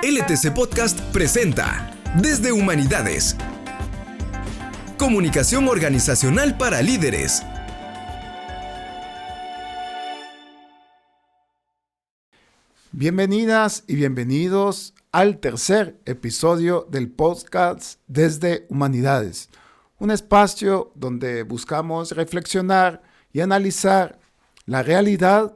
LTC Podcast presenta Desde Humanidades. Comunicación organizacional para líderes. Bienvenidas y bienvenidos al tercer episodio del podcast Desde Humanidades, un espacio donde buscamos reflexionar y analizar la realidad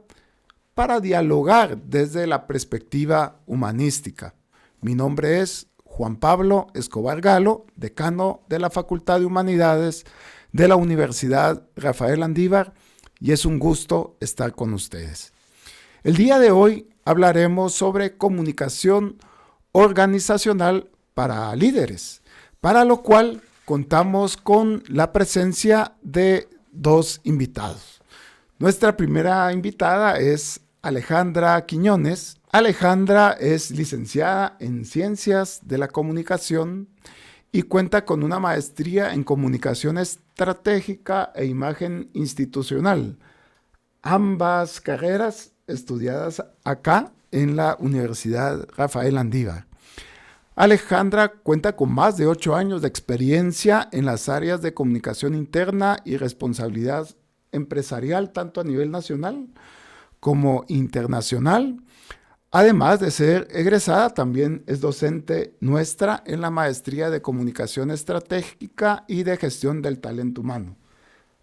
para dialogar desde la perspectiva humanística. Mi nombre es Juan Pablo Escobar Galo, decano de la Facultad de Humanidades de la Universidad Rafael Landívar, y es un gusto estar con ustedes. El día de hoy hablaremos sobre comunicación organizacional para líderes, para lo cual contamos con la presencia de dos invitados. Nuestra primera invitada es Alejandra Quiñones. Alejandra es licenciada en Ciencias de la Comunicación y cuenta con una maestría en Comunicación Estratégica e Imagen Institucional. Ambas carreras estudiadas acá en la Universidad Rafael Landívar. Alejandra cuenta con más de 8 años de experiencia en las áreas de comunicación interna y responsabilidad empresarial, tanto a nivel nacional como internacional. Además de ser egresada, también es docente nuestra en la Maestría de Comunicación Estratégica y de Gestión del Talento Humano.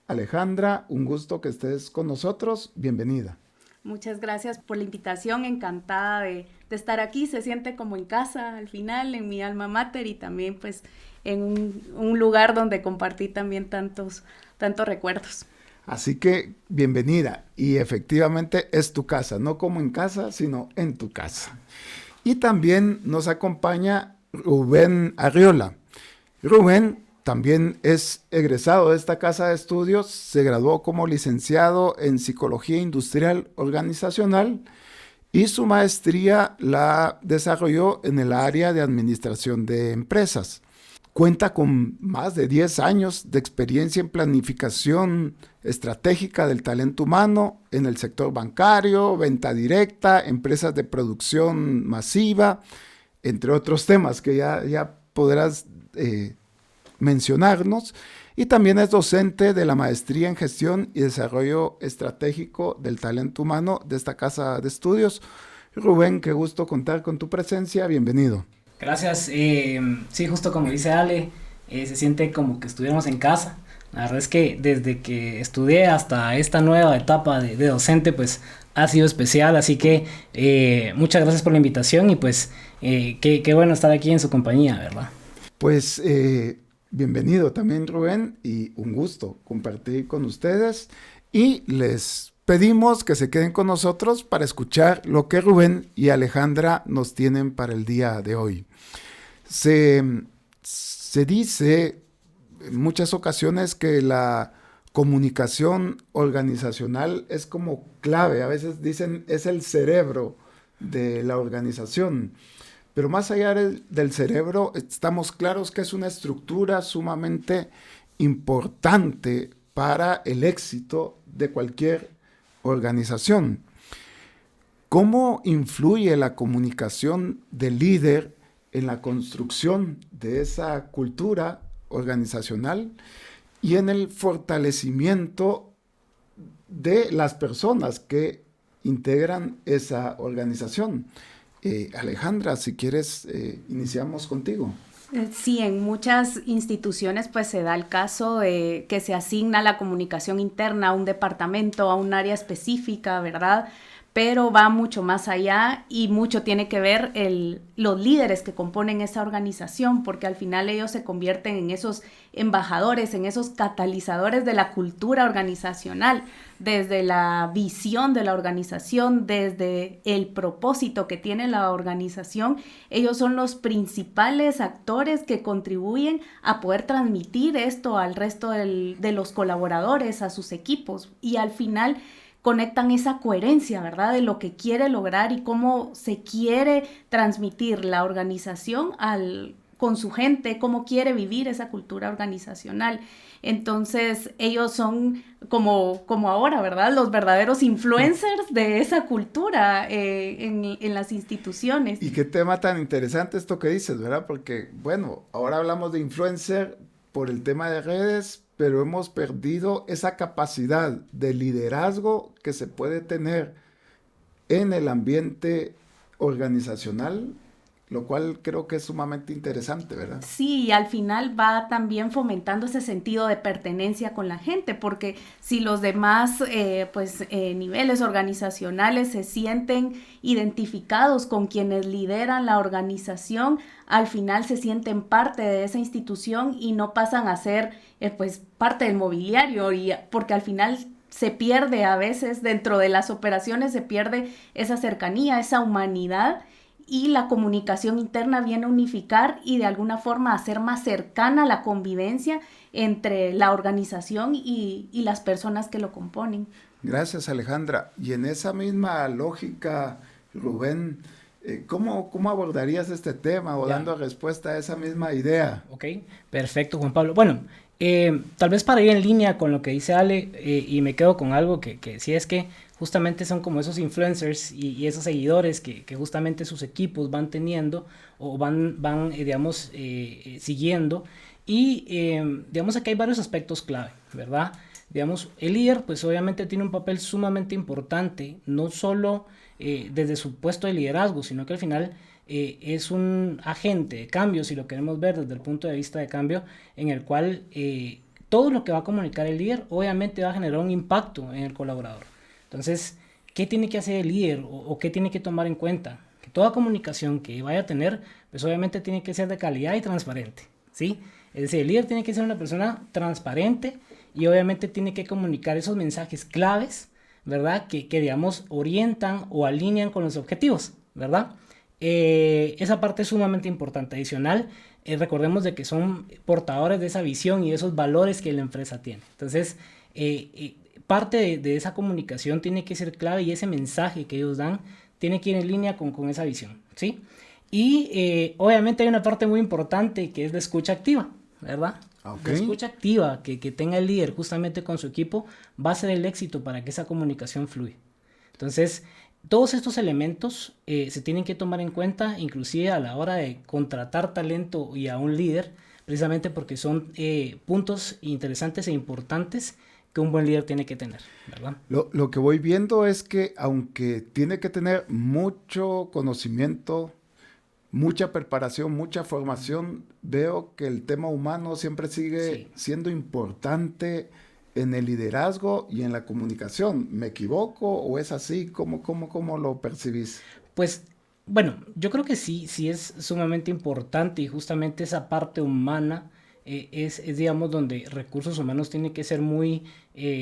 Alejandra, un gusto que estés con nosotros. Bienvenida. Muchas gracias por la invitación, encantada de estar aquí. Se siente como en casa al final, en mi alma mater, y también pues en un lugar donde compartí también tantos recuerdos. Así que bienvenida, y efectivamente es tu casa, no como en casa, sino en tu casa. Y también nos acompaña Rubén Arriola. Rubén también es egresado de esta casa de estudios, se graduó como licenciado en Psicología Industrial Organizacional y su maestría la desarrolló en el área de Administración de Empresas. Cuenta con más de 10 años de experiencia en planificación estratégica del talento humano en el sector bancario, venta directa, empresas de producción masiva, entre otros temas que ya podrás mencionarnos. Y también es docente de la Maestría en Gestión y Desarrollo Estratégico del Talento Humano de esta casa de estudios. Rubén, qué gusto contar con tu presencia. Bienvenido. Gracias. Sí, justo como dice Ale, se siente como que estuviéramos en casa. La verdad es que desde que estudié hasta esta nueva etapa de docente, pues ha sido especial. Así que muchas gracias por la invitación y pues qué bueno estar aquí en su compañía, ¿verdad? Pues bienvenido también, Rubén, y un gusto compartir con ustedes. Y les pedimos que se queden con nosotros para escuchar lo que Rubén y Alejandra nos tienen para el día de hoy. Se dice en muchas ocasiones que la comunicación organizacional es como clave. A veces dicen es el cerebro de la organización. Pero más allá del cerebro, estamos claros que es una estructura sumamente importante para el éxito de cualquier organización. ¿Cómo influye la comunicación del líder en la construcción de esa cultura organizacional y en el fortalecimiento de las personas que integran esa organización? Alejandra, si quieres, iniciamos contigo. Sí, en muchas instituciones pues se da el caso de que se asigna la comunicación interna a un departamento, a un área específica, ¿verdad? Pero va mucho más allá y mucho tiene que ver los líderes que componen esa organización, porque al final ellos se convierten en esos embajadores, en esos catalizadores de la cultura organizacional, desde la visión de la organización, desde el propósito que tiene la organización. Ellos son los principales actores que contribuyen a poder transmitir esto al resto de los colaboradores, a sus equipos, y al final conectan esa coherencia, ¿verdad?, de lo que quiere lograr y cómo se quiere transmitir la organización al con su gente, cómo quiere vivir esa cultura organizacional. Entonces ellos son como ahora, ¿verdad? Los verdaderos influencers de esa cultura en las instituciones. Y qué tema tan interesante esto que dices, ¿verdad? Porque, bueno, ahora hablamos de influencer por el tema de redes, pero hemos perdido esa capacidad de liderazgo que se puede tener en el ambiente organizacional, lo cual creo que es sumamente interesante, ¿verdad? Sí, y al final va también fomentando ese sentido de pertenencia con la gente, porque si los demás niveles organizacionales se sienten identificados con quienes lideran la organización, al final se sienten parte de esa institución y no pasan a ser parte del mobiliario, porque al final se pierde a veces dentro de las operaciones, se pierde esa cercanía, esa humanidad, y la comunicación interna viene a unificar y de alguna forma a hacer más cercana la convivencia entre la organización y las personas que lo componen. Gracias, Alejandra. Y en esa misma lógica, Rubén, ¿cómo abordarías este tema o dando respuesta a esa misma idea? Ok, perfecto, Juan Pablo. Bueno, tal vez para ir en línea con lo que dice Ale, y me quedo con algo que sí, es que justamente son como esos influencers y esos seguidores que justamente sus equipos van teniendo o van siguiendo. Y digamos, aquí hay varios aspectos clave, ¿verdad? Digamos, el líder pues obviamente tiene un papel sumamente importante, no solo desde su puesto de liderazgo, sino que al final es un agente de cambio, si lo queremos ver desde el punto de vista de cambio, en el cual todo lo que va a comunicar el líder obviamente va a generar un impacto en el colaborador. Entonces, ¿qué tiene que hacer el líder o qué tiene que tomar en cuenta? Que toda comunicación que vaya a tener, pues obviamente tiene que ser de calidad y transparente, ¿sí? Es decir, el líder tiene que ser una persona transparente y obviamente tiene que comunicar esos mensajes claves, ¿verdad? Que digamos, orientan o alinean con los objetivos, ¿verdad? Esa parte es sumamente importante. Adicional, recordemos de que son portadores de esa visión y de esos valores que la empresa tiene. Entonces, parte de esa comunicación tiene que ser clave y ese mensaje que ellos dan tiene que ir en línea con esa visión, ¿sí? Y obviamente hay una parte muy importante que es la escucha activa, ¿verdad? Okay. La escucha activa que tenga el líder justamente con su equipo va a ser el éxito para que esa comunicación fluya. Entonces, todos estos elementos se tienen que tomar en cuenta, inclusive a la hora de contratar talento y a un líder, precisamente porque son puntos interesantes e importantes que un buen líder tiene que tener, ¿verdad? Lo que voy viendo es que aunque tiene que tener mucho conocimiento, mucha preparación, mucha formación, veo que el tema humano siempre sigue siendo importante en el liderazgo y en la comunicación. ¿Me equivoco o es así? ¿Cómo lo percibís? Pues, bueno, yo creo que sí es sumamente importante y justamente esa parte humana es digamos, donde recursos humanos tiene que ser muy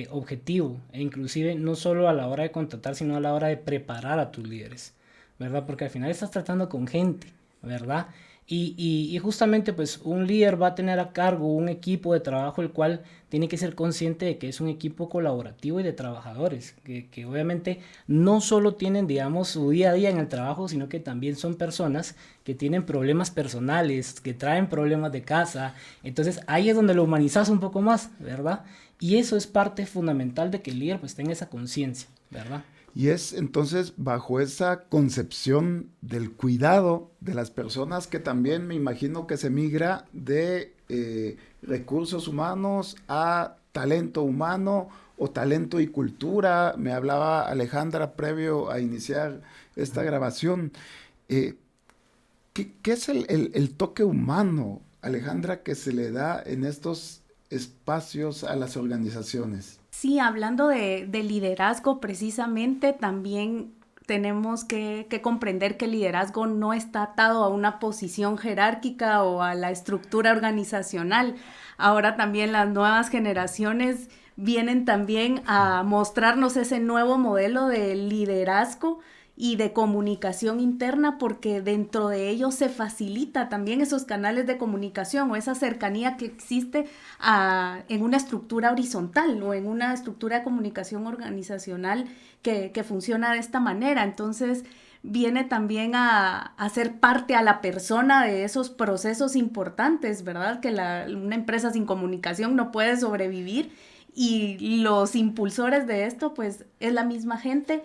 objetivo e inclusive no solo a la hora de contratar, sino a la hora de preparar a tus líderes, ¿verdad? Porque al final estás tratando con gente, ¿verdad? Y justamente pues un líder va a tener a cargo un equipo de trabajo el cual tiene que ser consciente de que es un equipo colaborativo y de trabajadores que obviamente no solo tienen digamos su día a día en el trabajo, sino que también son personas que tienen problemas personales, que traen problemas de casa. Entonces ahí es donde lo humanizas un poco más, ¿verdad? Y eso es parte fundamental de que el líder pues tenga esa conciencia, ¿verdad? Y es entonces bajo esa concepción del cuidado de las personas que también me imagino que se migra de recursos humanos a talento humano o talento y cultura. Me hablaba Alejandra previo a iniciar esta grabación. ¿Qué es el toque humano, Alejandra, que se le da en estos espacios a las organizaciones? Sí, hablando de liderazgo precisamente, también tenemos que comprender que el liderazgo no está atado a una posición jerárquica o a la estructura organizacional. Ahora también las nuevas generaciones vienen también a mostrarnos ese nuevo modelo de liderazgo y de comunicación interna, porque dentro de ellos se facilita también esos canales de comunicación o esa cercanía que existe en una estructura horizontal o en una estructura de comunicación organizacional que funciona de esta manera. Entonces viene también a ser parte a la persona de esos procesos importantes, ¿verdad? Que una empresa sin comunicación no puede sobrevivir, y los impulsores de esto pues es la misma gente,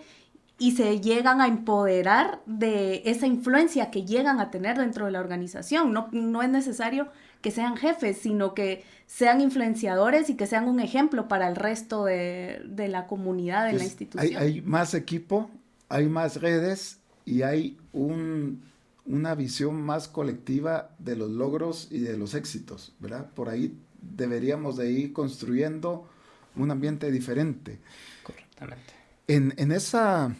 y se llegan a empoderar de esa influencia que llegan a tener dentro de la organización. No es necesario que sean jefes, sino que sean influenciadores y que sean un ejemplo para el resto de la comunidad, de la institución. Hay más equipo, hay más redes y hay una visión más colectiva de los logros y de los éxitos, ¿verdad? Por ahí deberíamos de ir construyendo un ambiente diferente. Correctamente. En esa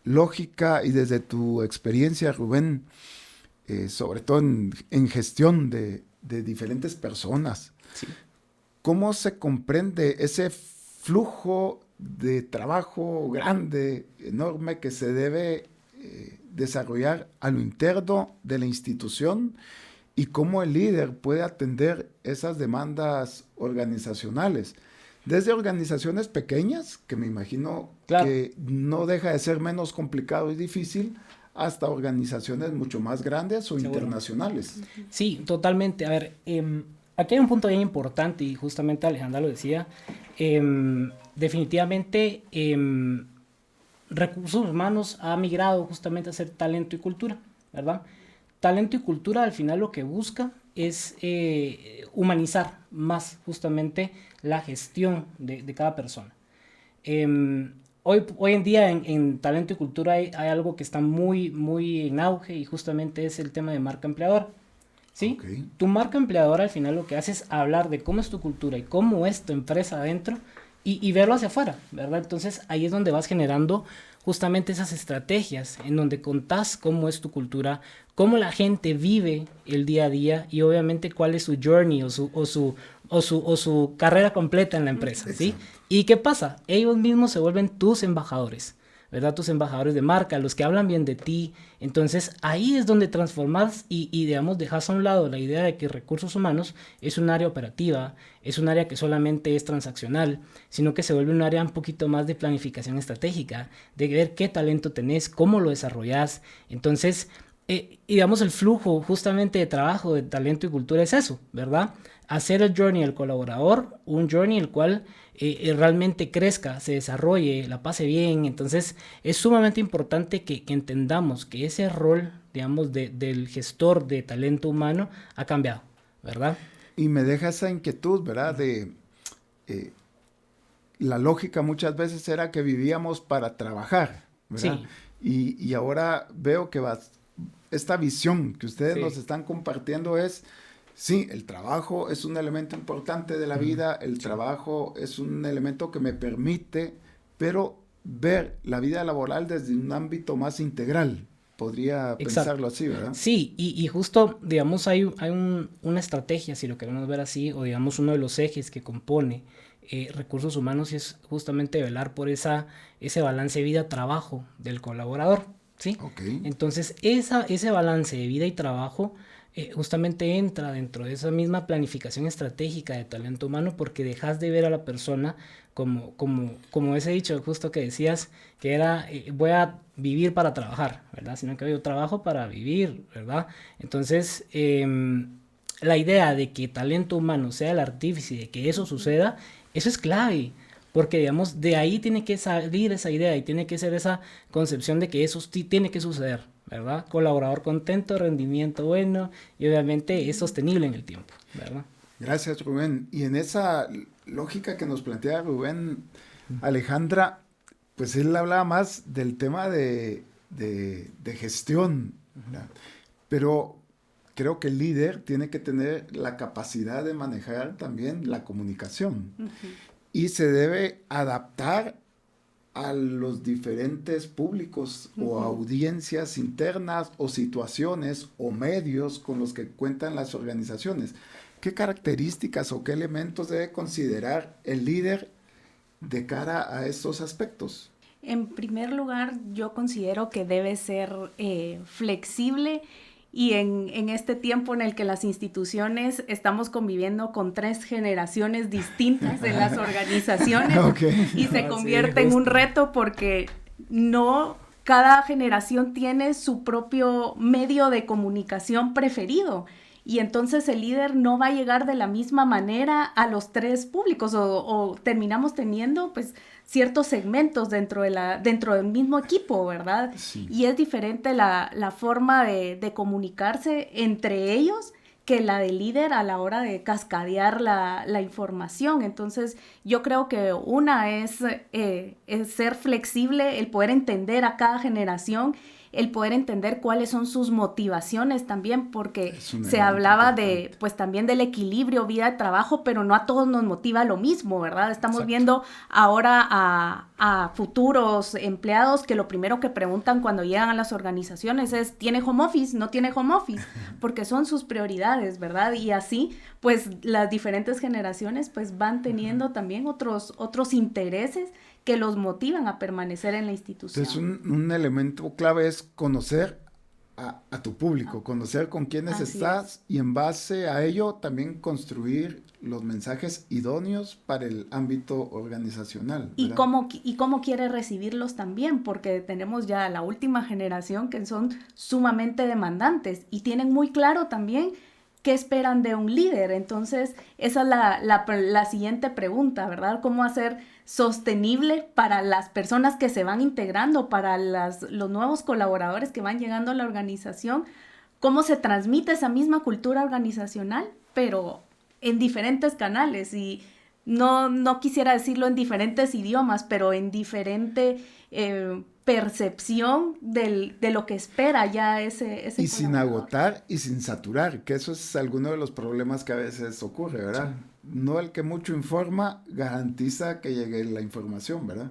lógica y desde tu experiencia, Rubén, sobre todo en gestión de diferentes personas, Sí. ¿cómo se comprende ese flujo de trabajo grande, enorme, que se debe desarrollar a lo interno de la institución, y cómo el líder puede atender esas demandas organizacionales? Desde organizaciones pequeñas, que me imagino Claro. que no deja de ser menos complicado y difícil, hasta organizaciones mucho más grandes o Seguro. internacionales. Sí, totalmente. A ver, aquí hay un punto bien importante y justamente Alejandra lo decía. Definitivamente, recursos humanos ha migrado justamente a ser talento y cultura, ¿verdad? Talento y cultura al final lo que busca es humanizar más justamente la gestión de cada persona. Hoy en día en talento y cultura hay algo que está muy, muy en auge, y justamente es el tema de marca empleadora. ¿Sí? Okay. Tu marca empleadora al final lo que hace es hablar de cómo es tu cultura y cómo es tu empresa adentro, y verlo hacia afuera, ¿verdad? Entonces ahí es donde vas generando justamente esas estrategias en donde contás cómo es tu cultura, cómo la gente vive el día a día, y obviamente cuál es su journey o su carrera completa en la empresa, ¿sí? ¿Y qué pasa? Ellos mismos se vuelven tus embajadores, ¿verdad? Tus embajadores de marca, los que hablan bien de ti. Entonces ahí es donde transformas y digamos, dejas a un lado la idea de que recursos humanos es un área operativa, es un área que solamente es transaccional, sino que se vuelve un área un poquito más de planificación estratégica, de ver qué talento tenés, cómo lo desarrollás. Entonces, digamos, el flujo justamente de trabajo de talento y cultura es eso, ¿verdad? Hacer el journey del colaborador, un journey el cual realmente crezca, se desarrolle, la pase bien. Entonces es sumamente importante que entendamos que ese rol, digamos, del gestor de talento humano ha cambiado, ¿verdad? Y me deja esa inquietud, ¿verdad? De la lógica muchas veces era que vivíamos para trabajar, ¿verdad? Sí. Y ahora veo que esta visión que ustedes Sí. nos están compartiendo es: sí, el trabajo es un elemento importante de la vida, el trabajo es un elemento que me permite, pero ver la vida laboral desde un ámbito más integral. Podría pensarlo así, ¿verdad? Sí, y justo, digamos, hay una estrategia, si lo queremos ver así, o digamos uno de los ejes que compone recursos humanos, es justamente velar por ese balance vida-trabajo del colaborador, ¿sí? Okay. Entonces, ese balance de vida y trabajo justamente entra dentro de esa misma planificación estratégica de talento humano, porque dejas de ver a la persona como ese dicho justo que decías, que era voy a vivir para trabajar, ¿verdad? Sino que yo trabajo para vivir, ¿verdad? Entonces, la idea de que talento humano sea el artífice de que eso suceda, eso es clave. Porque, digamos, de ahí tiene que salir esa idea y tiene que ser esa concepción de que eso tiene que suceder, ¿verdad? Colaborador contento, rendimiento bueno, y obviamente es sostenible en el tiempo, ¿verdad? Gracias, Rubén. Y en esa lógica que nos plantea Rubén, Alejandra, pues él hablaba más del tema de gestión, ¿verdad? Pero creo que el líder tiene que tener la capacidad de manejar también la comunicación. Uh-huh. Y se debe adaptar a los diferentes públicos o audiencias internas o situaciones o medios con los que cuentan las organizaciones. ¿Qué características o qué elementos debe considerar el líder de cara a estos aspectos? En primer lugar, yo considero que debe ser flexible. Y en este tiempo en el que las instituciones estamos conviviendo con 3 generaciones distintas en las organizaciones, okay. Y se convierte en un reto porque no cada generación tiene su propio medio de comunicación preferido. Y entonces el líder no va a llegar de la misma manera a los tres públicos o terminamos teniendo pues ciertos segmentos dentro del mismo equipo, ¿verdad? Sí. Y es diferente la forma de comunicarse entre ellos que la del líder a la hora de cascadear la información. Entonces yo creo que una es ser flexible, el poder entender a cada generación, el poder entender cuáles son sus motivaciones también, porque se hablaba de, pues también del equilibrio vida-trabajo, pero no a todos nos motiva lo mismo, ¿verdad? Estamos Exacto. viendo ahora a futuros empleados que lo primero que preguntan cuando llegan a las organizaciones es, ¿tiene home office? ¿No tiene home office? Porque son sus prioridades, ¿verdad? Y así, pues las diferentes generaciones pues van teniendo también otros intereses que los motivan a permanecer en la institución. Entonces, un elemento clave es conocer a tu público, conocer con quiénes Así estás y en base a ello también construir los mensajes idóneos para el ámbito organizacional. Y cómo quiere recibirlos también, porque tenemos ya la última generación que son sumamente demandantes y tienen muy claro también qué esperan de un líder. Entonces, esa es la siguiente pregunta, ¿verdad? ¿Cómo hacer sostenible para las personas que se van integrando, para los nuevos colaboradores que van llegando a la organización? ¿Cómo se transmite esa misma cultura organizacional, pero en diferentes canales? Y no quisiera decirlo en diferentes idiomas, pero en diferente percepción de lo que espera ya ese y sin colaborador. agotar y sin saturar, que eso es alguno de los problemas que a veces ocurre, ¿verdad? Sí. No el que mucho informa garantiza que llegue la información, ¿verdad?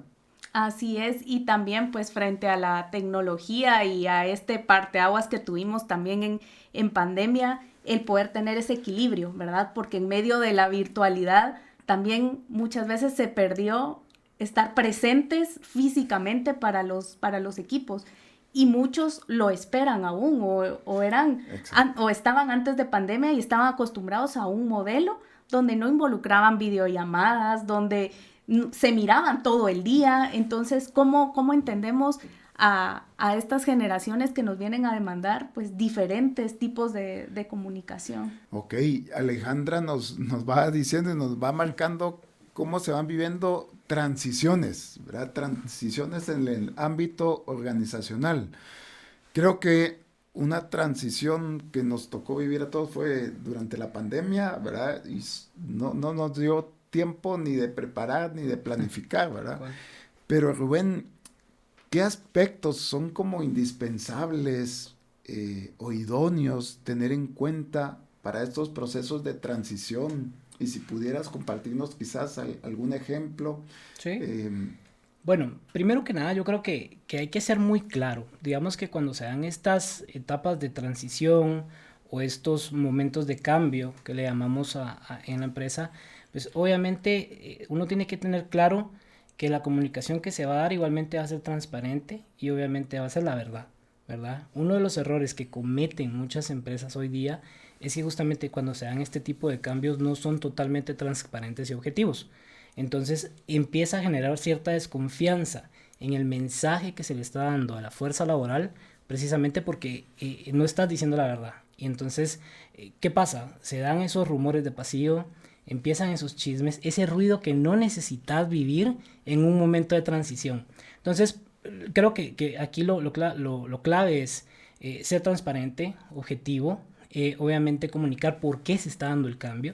Así es, y también pues frente a la tecnología y a este parteaguas que tuvimos también en pandemia, el poder tener ese equilibrio, ¿verdad? Porque en medio de la virtualidad también muchas veces se perdió estar presentes físicamente para los equipos. Y muchos lo esperan aún o estaban antes de pandemia y estaban acostumbrados a un modelo donde no involucraban videollamadas, donde se miraban todo el día. Entonces, ¿cómo entendemos a estas generaciones que nos vienen a demandar pues diferentes tipos de comunicación? Ok, Alejandra nos va diciendo y nos va marcando cómo se van viviendo transiciones, ¿verdad? Transiciones en el ámbito organizacional. Creo que una transición que nos tocó vivir a todos fue durante la pandemia, ¿verdad? Y no nos dio tiempo ni de preparar ni de planificar, ¿verdad? Bueno. Pero Rubén, ¿qué aspectos son como indispensables o idóneos tener en cuenta para estos procesos de transición? Y si pudieras compartirnos quizás algún ejemplo. Sí. Bueno, primero que nada yo creo que hay que ser muy claro. Digamos que cuando se dan estas etapas de transición o estos momentos de cambio que le llamamos en la empresa, pues obviamente uno tiene que tener claro que la comunicación que se va a dar igualmente va a ser transparente y obviamente va a ser la verdad, ¿verdad? Uno de los errores que cometen muchas empresas hoy día es que justamente cuando se dan este tipo de cambios no son totalmente transparentes y objetivos. Entonces empieza a generar cierta desconfianza en el mensaje que se le está dando a la fuerza laboral, precisamente porque no estás diciendo la verdad. Y entonces, ¿qué pasa? Se dan esos rumores de pasillo, empiezan esos chismes, ese ruido que no necesitas vivir en un momento de transición. Entonces, creo que aquí lo clave es ser transparente, objetivo, obviamente comunicar por qué se está dando el cambio,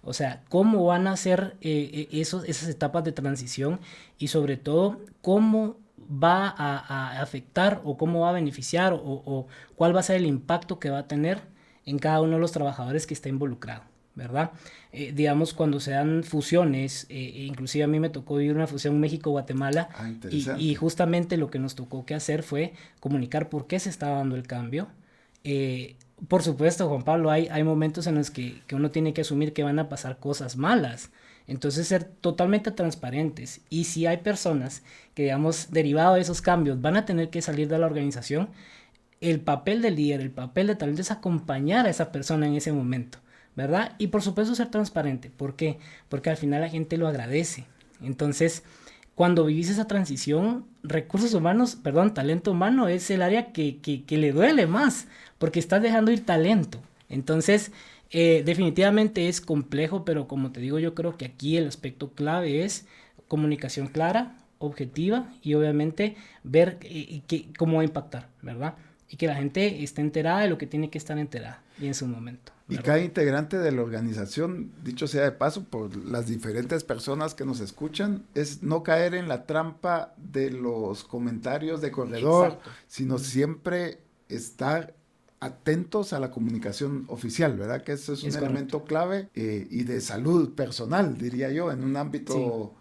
o sea, cómo van a ser esas etapas de transición y sobre todo cómo va a afectar o cómo va a beneficiar o cuál va a ser el impacto que va a tener en cada uno de los trabajadores que está involucrado, ¿verdad? Digamos, cuando se dan fusiones, inclusive a mí me tocó vivir una fusión México-Guatemala y justamente lo que nos tocó que hacer fue comunicar por qué se estaba dando el cambio. Por supuesto, Juan Pablo, hay momentos en los que uno tiene que asumir que van a pasar cosas malas. Entonces, ser totalmente transparentes. Y si hay personas que, digamos, derivado de esos cambios, van a tener que salir de la organización, el papel del líder, el papel de talento es acompañar a esa persona en ese momento, ¿verdad? Y por supuesto ser transparente. ¿Por qué? Porque al final la gente lo agradece. Entonces, cuando vivís esa transición, talento humano es el área que le duele más, porque estás dejando ir talento. Entonces, definitivamente es complejo, pero como te digo, yo creo que aquí el aspecto clave es comunicación clara, objetiva, y obviamente ver cómo va a impactar, ¿verdad? Y que la gente esté enterada de lo que tiene que estar enterada y en su momento, y ¿verdad? cada integrante de la organización, dicho sea de paso, por las diferentes personas que nos escuchan, es no caer en la trampa de los comentarios de corredor, Exacto. sino siempre estar atentos a la comunicación oficial, ¿verdad? Que eso es un elemento clave y de salud personal, diría yo, en un ámbito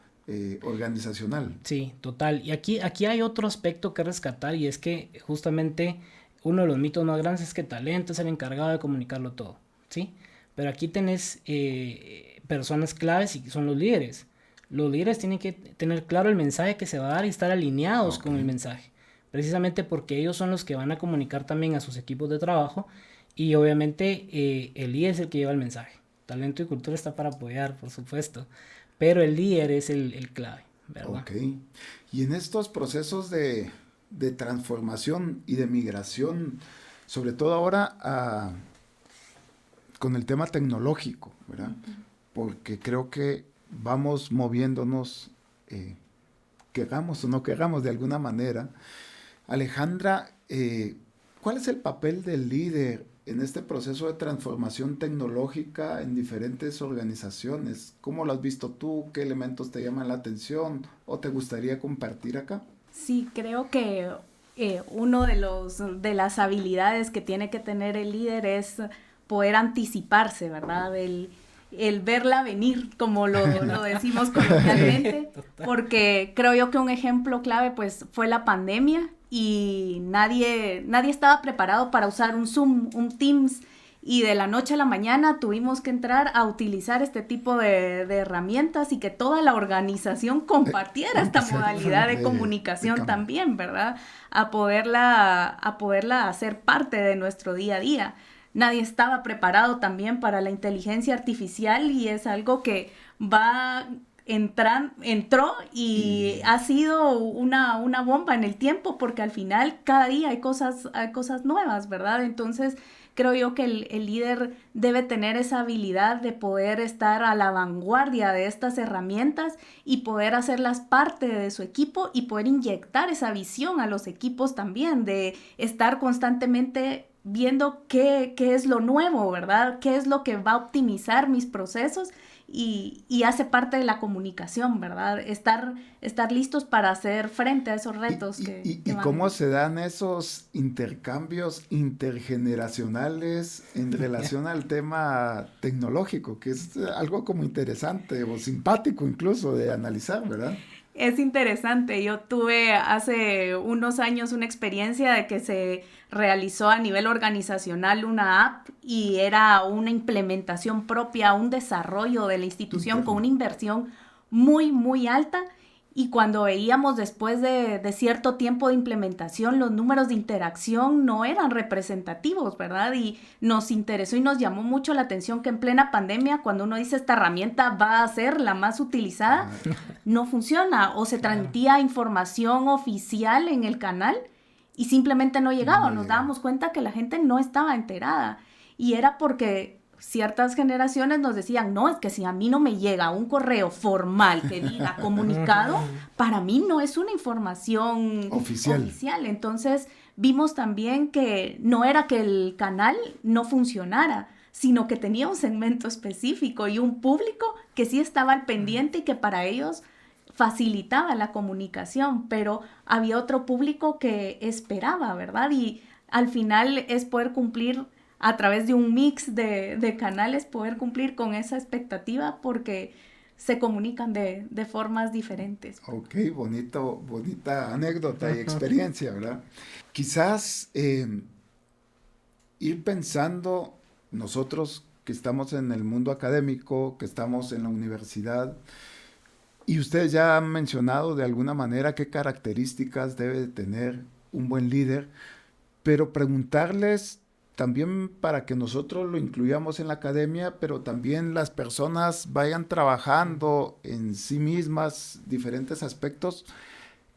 organizacional. Sí, total. Y aquí hay otro aspecto que rescatar, y es que justamente uno de los mitos más grandes es que talento es el encargado de comunicarlo todo, ¿sí? Pero aquí tenés personas claves y son los líderes. Los líderes tienen que tener claro el mensaje que se va a dar y estar alineados con el mensaje, precisamente porque ellos son los que van a comunicar también a sus equipos de trabajo, y obviamente el líder es el que lleva el mensaje. Talento y cultura está para apoyar, por supuesto, pero el líder es el clave, ¿verdad? Ok. Y en estos procesos de transformación y de migración, sobre todo ahora con el tema tecnológico, ¿verdad? Porque creo que vamos moviéndonos, queramos o no queramos de alguna manera. Alejandra, ¿cuál es el papel del líder en este proceso de transformación tecnológica en diferentes organizaciones? ¿Cómo lo has visto tú? ¿Qué elementos te llaman la atención o te gustaría compartir acá? Sí, creo que uno de las habilidades que tiene que tener el líder es poder anticiparse, ¿verdad? El verla venir, como lo decimos coloquialmente, porque creo yo que un ejemplo clave pues fue la pandemia, y nadie estaba preparado para usar un Zoom, un Teams, y de la noche a la mañana tuvimos que entrar a utilizar este tipo de herramientas, y que toda la organización compartiera esta modalidad de comunicación también, ¿verdad? A poderla hacer parte de nuestro día a día. Nadie estaba preparado también para la inteligencia artificial, y es algo que entró y ha sido una bomba en el tiempo, porque al final cada día hay cosas nuevas, ¿verdad? Entonces creo yo que el líder debe tener esa habilidad de poder estar a la vanguardia de estas herramientas y poder hacerlas parte de su equipo, y poder inyectar esa visión a los equipos también, de estar constantemente viendo qué es lo nuevo, ¿verdad? ¿Qué es lo que va a optimizar mis procesos? Y hace parte de la comunicación, ¿verdad? Estar listos para hacer frente a esos retos ¿Y cómo se dan esos intercambios intergeneracionales en relación al tema tecnológico? Que es algo como interesante o simpático incluso de analizar, ¿verdad? Es interesante. Yo tuve hace unos años una experiencia de que se realizó a nivel organizacional una app, y era una implementación propia, un desarrollo de la institución con una inversión muy, muy alta. Y cuando veíamos después de cierto tiempo de implementación, los números de interacción no eran representativos, ¿verdad? Y nos interesó y nos llamó mucho la atención que en plena pandemia, cuando uno dice esta herramienta va a ser la más utilizada, no funciona, o se transmitía información oficial en el canal y simplemente no llegaba. Nos dábamos cuenta que la gente no estaba enterada, y era porque ciertas generaciones nos decían, no, es que si a mí no me llega un correo formal que diga comunicado, para mí no es una información oficial. Entonces vimos también que no era que el canal no funcionara, sino que tenía un segmento específico y un público que sí estaba al pendiente y que para ellos facilitaba la comunicación, pero había otro público que esperaba, ¿verdad? Y al final es poder cumplir a través de un mix de canales, poder cumplir con esa expectativa, porque se comunican de formas diferentes. Ok, bonita anécdota y experiencia, ¿verdad? Quizás ir pensando nosotros que estamos en el mundo académico, que estamos en la universidad, y ustedes ya han mencionado de alguna manera qué características debe tener un buen líder, pero preguntarles también para que nosotros lo incluyamos en la academia, pero también las personas vayan trabajando en sí mismas diferentes aspectos.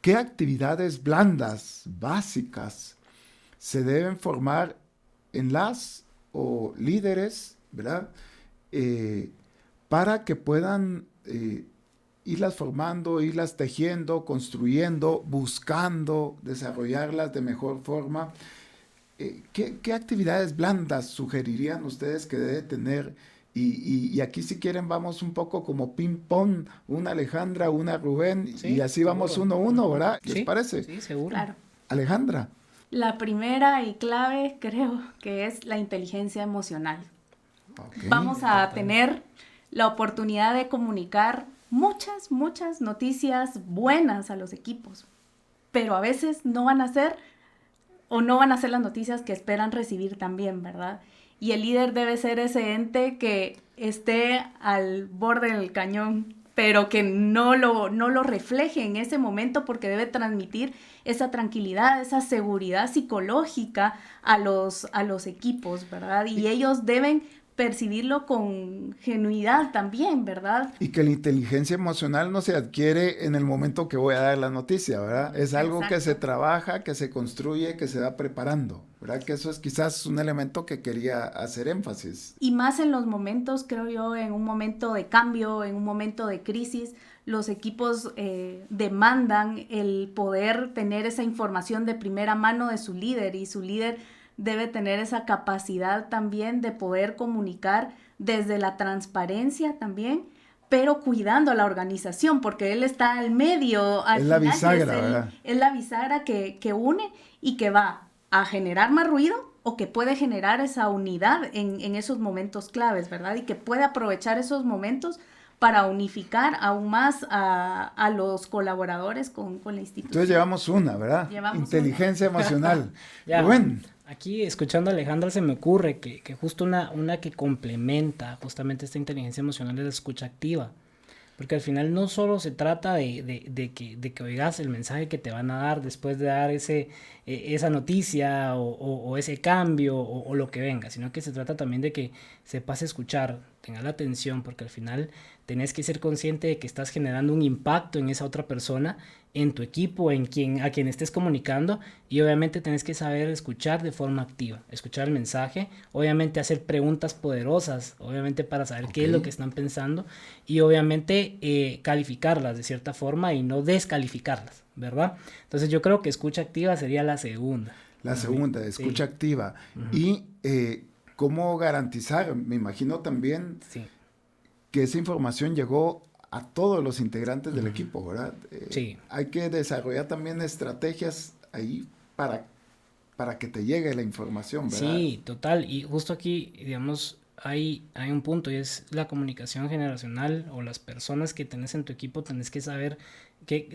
¿Qué actividades blandas, básicas, se deben formar en las o líderes, ¿verdad? Para que puedan irlas formando, irlas tejiendo, construyendo, buscando, desarrollarlas de mejor forma? ¿Qué actividades blandas sugerirían ustedes que debe tener? Y aquí, si quieren, vamos un poco como ping-pong, una Alejandra, una Rubén, Sí, y así vamos seguro. 1-1, ¿verdad? ¿Les Sí, parece? Sí, seguro. Claro. Alejandra. La primera y clave creo que es la inteligencia emocional. Okay. Vamos a tener la oportunidad de comunicar muchas noticias buenas a los equipos, pero a veces no van a ser las noticias que esperan recibir también, ¿verdad? Y el líder debe ser ese ente que esté al borde del cañón, pero que no lo refleje en ese momento, porque debe transmitir esa tranquilidad, esa seguridad psicológica a los equipos, ¿verdad? Y ellos deben percibirlo con genuidad también, ¿verdad? Y que la inteligencia emocional no se adquiere en el momento que voy a dar la noticia, ¿verdad? Es algo que se trabaja, que se construye, que se va preparando, ¿verdad? Que eso es quizás un elemento que quería hacer énfasis. Y más en los momentos, creo yo, en un momento de cambio, en un momento de crisis, los equipos demandan el poder tener esa información de primera mano de su líder, y su líder debe tener esa capacidad también de poder comunicar desde la transparencia también, pero cuidando a la organización, porque él está al medio. Es la bisagra, ¿verdad? Es la bisagra que une y que va a generar más ruido, o que puede generar esa unidad en esos momentos claves, ¿verdad? Y que puede aprovechar esos momentos para unificar aún más a los colaboradores con la institución. Entonces llevamos una, ¿verdad? Inteligencia emocional. Ya, Bueno. Aquí, escuchando a Alejandra, se me ocurre que justo una que complementa justamente esta inteligencia emocional es la escucha activa. Porque al final no solo se trata de que oigas el mensaje que te van a dar después de dar esa noticia o ese cambio o lo que venga, sino que se trata también de que sepas escuchar, tengas la atención, porque al final tenés que ser consciente de que estás generando un impacto en esa otra persona, en tu equipo, a quien estés comunicando, y obviamente tenés que saber escuchar de forma activa, escuchar el mensaje, obviamente hacer preguntas poderosas, obviamente para saber qué es lo que están pensando, y obviamente calificarlas de cierta forma y no descalificarlas, ¿verdad? Entonces yo creo que escucha activa sería la segunda. La segunda, escucha activa. Y cómo garantizar, me imagino también, que esa información llegó a todos los integrantes del equipo, ¿verdad? Sí. Hay que desarrollar también estrategias ahí para que te llegue la información, ¿verdad? Sí, total. Y justo aquí, digamos, hay un punto, y es la comunicación generacional, o las personas que tenés en tu equipo, tenés que saber,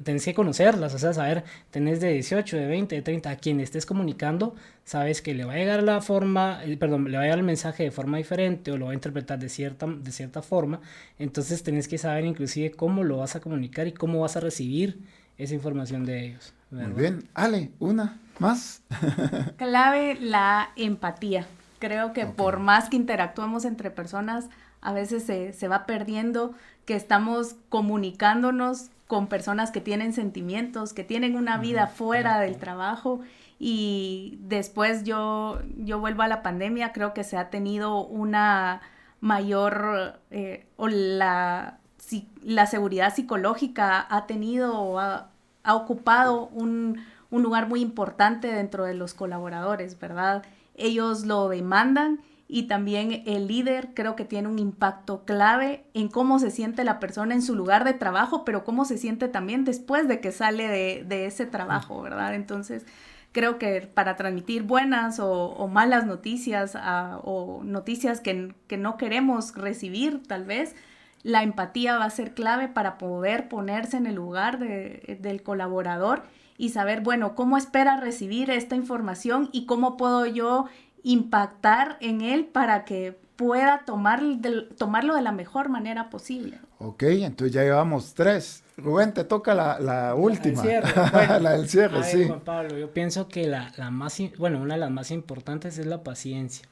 tenés que conocerlas, o sea, saber, tenés de 18, de 20, de 30, a quien estés comunicando, sabes que le va a llegar le va a llegar el mensaje de forma diferente, o lo va a interpretar de cierta forma. Entonces tenés que saber inclusive cómo lo vas a comunicar y cómo vas a recibir esa información de ellos, ¿verdad? Muy bien. Ale, una más. Clave, la empatía. Creo que por más que interactuemos entre personas, a veces se va perdiendo que estamos comunicándonos con personas que tienen sentimientos, que tienen una vida fuera del trabajo. Y después yo vuelvo a la pandemia, creo que se ha tenido una mayor, o la seguridad psicológica ha tenido o ha ocupado un lugar muy importante dentro de los colaboradores, ¿verdad? Ellos lo demandan, y también el líder creo que tiene un impacto clave en cómo se siente la persona en su lugar de trabajo, pero cómo se siente también después de que sale de ese trabajo, ¿verdad? Entonces, creo que para transmitir buenas o malas noticias, o noticias que no queremos recibir, tal vez, la empatía va a ser clave para poder ponerse en el lugar del colaborador y saber, bueno, cómo espera recibir esta información y cómo puedo yo impactar en él para que pueda tomarlo de la mejor manera posible. Ok, entonces ya llevamos 3. Rubén, te toca la última. Bueno, la del cierre, sí. Juan Pablo, yo pienso que una de las más importantes es la paciencia,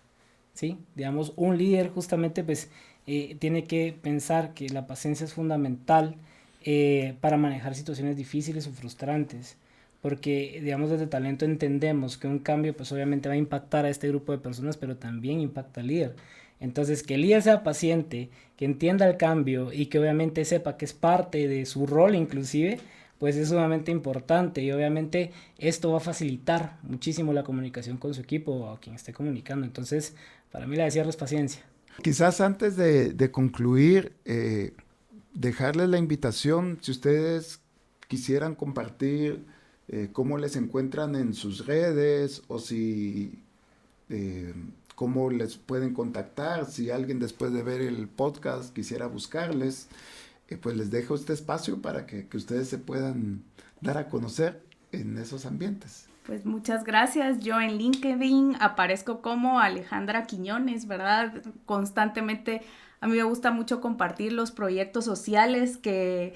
¿sí? Digamos, un líder justamente pues tiene que pensar que la paciencia es fundamental para manejar situaciones difíciles o frustrantes, porque digamos desde talento entendemos que un cambio pues obviamente va a impactar a este grupo de personas, pero también impacta al líder. Entonces, que el líder sea paciente, que entienda el cambio y que obviamente sepa que es parte de su rol inclusive, pues es sumamente importante, y obviamente esto va a facilitar muchísimo la comunicación con su equipo o a quien esté comunicando. Entonces, para mí la de cierre es paciencia. Quizás antes de concluir, dejarles la invitación, si ustedes quisieran compartir cómo les encuentran en sus redes, o si cómo les pueden contactar, si alguien después de ver el podcast quisiera buscarles, pues les dejo este espacio para que ustedes se puedan dar a conocer en esos ambientes. Pues muchas gracias. Yo en LinkedIn aparezco como Alejandra Quiñones, ¿verdad? Constantemente a mí me gusta mucho compartir los proyectos sociales que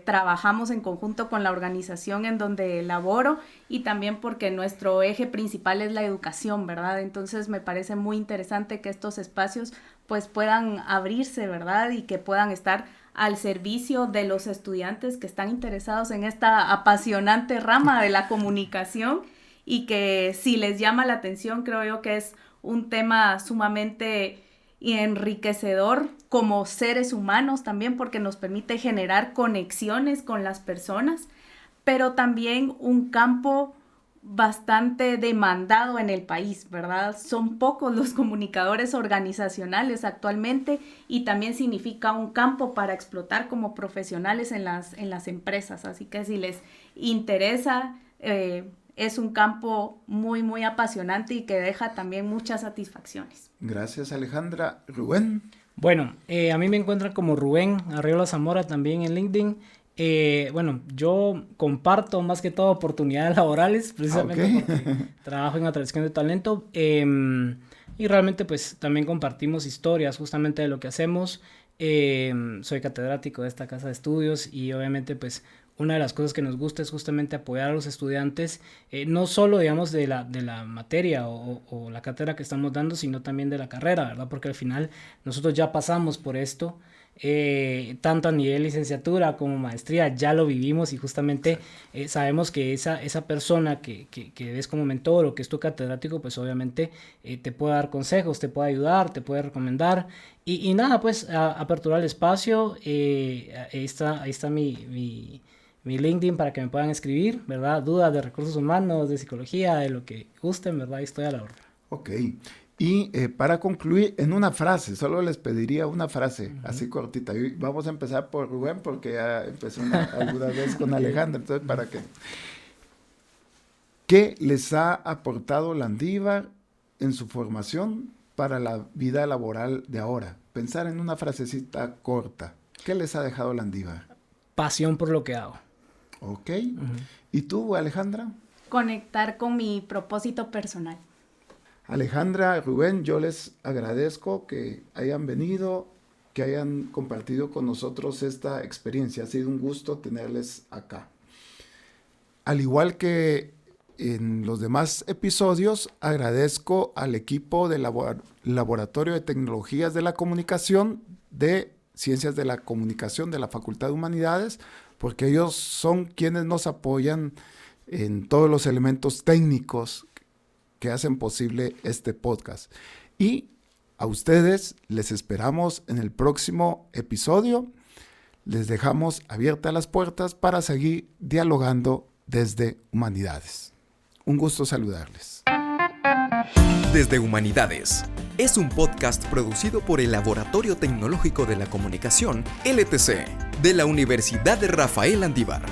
trabajamos en conjunto con la organización en donde laboro, y también porque nuestro eje principal es la educación, ¿verdad? Entonces me parece muy interesante que estos espacios pues puedan abrirse, ¿verdad? Y que puedan estar al servicio de los estudiantes que están interesados en esta apasionante rama de la comunicación, y que si les llama la atención, creo yo que es un tema sumamente enriquecedor como seres humanos también, porque nos permite generar conexiones con las personas, pero también un campo bastante demandado en el país, ¿verdad? Son pocos los comunicadores organizacionales actualmente, y también significa un campo para explotar como profesionales en las empresas. Así que si les interesa, es un campo muy, muy apasionante y que deja también muchas satisfacciones. Gracias, Alejandra. Rubén. Bueno, a mí me encuentran como Rubén Arriola Zamora también en LinkedIn. Bueno, yo comparto más que todo oportunidades laborales, precisamente porque trabajo en atracción de talento, y realmente pues también compartimos historias justamente de lo que hacemos. Soy catedrático de esta casa de estudios, y obviamente pues una de las cosas que nos gusta es justamente apoyar a los estudiantes, no solo digamos de la materia o la cátedra que estamos dando, sino también de la carrera, ¿verdad? Porque al final nosotros ya pasamos por esto, tanto a nivel licenciatura como maestría, ya lo vivimos, y justamente sabemos que esa persona que ves como mentor o que es tu catedrático, pues obviamente te puede dar consejos, te puede ayudar, te puede recomendar, y nada, pues aperturar el espacio. Ahí está mi LinkedIn para que me puedan escribir, ¿verdad? Dudas de recursos humanos, de psicología, de lo que gusten, ¿verdad? Estoy a la orden. Ok. Y para concluir, en una frase, solo les pediría una frase, así cortita. Y vamos a empezar por Rubén, porque ya empezó alguna vez con Alejandra. Entonces, ¿para qué? ¿Qué les ha aportado Landívar en su formación para la vida laboral de ahora? Pensar en una frasecita corta. ¿Qué les ha dejado Landívar? Pasión por lo que hago. Ok. ¿Y tú, Alejandra? Conectar con mi propósito personal. Alejandra, Rubén, yo les agradezco que hayan venido, que hayan compartido con nosotros esta experiencia. Ha sido un gusto tenerles acá. Al igual que en los demás episodios, agradezco al equipo del Laboratorio de Tecnologías de la Comunicación de Ciencias de la Comunicación de la Facultad de Humanidades, porque ellos son quienes nos apoyan en todos los elementos técnicos que hacen posible este podcast. Y a ustedes les esperamos en el próximo episodio. Les dejamos abiertas las puertas para seguir dialogando desde Humanidades. Un gusto saludarles. Desde Humanidades es un podcast producido por el Laboratorio Tecnológico de la Comunicación, LTC, de la Universidad de Rafael Landívar.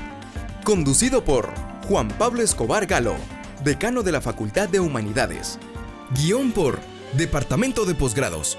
Conducido por Juan Pablo Escobar Galo, decano de la Facultad de Humanidades. Guión por Departamento de Posgrados.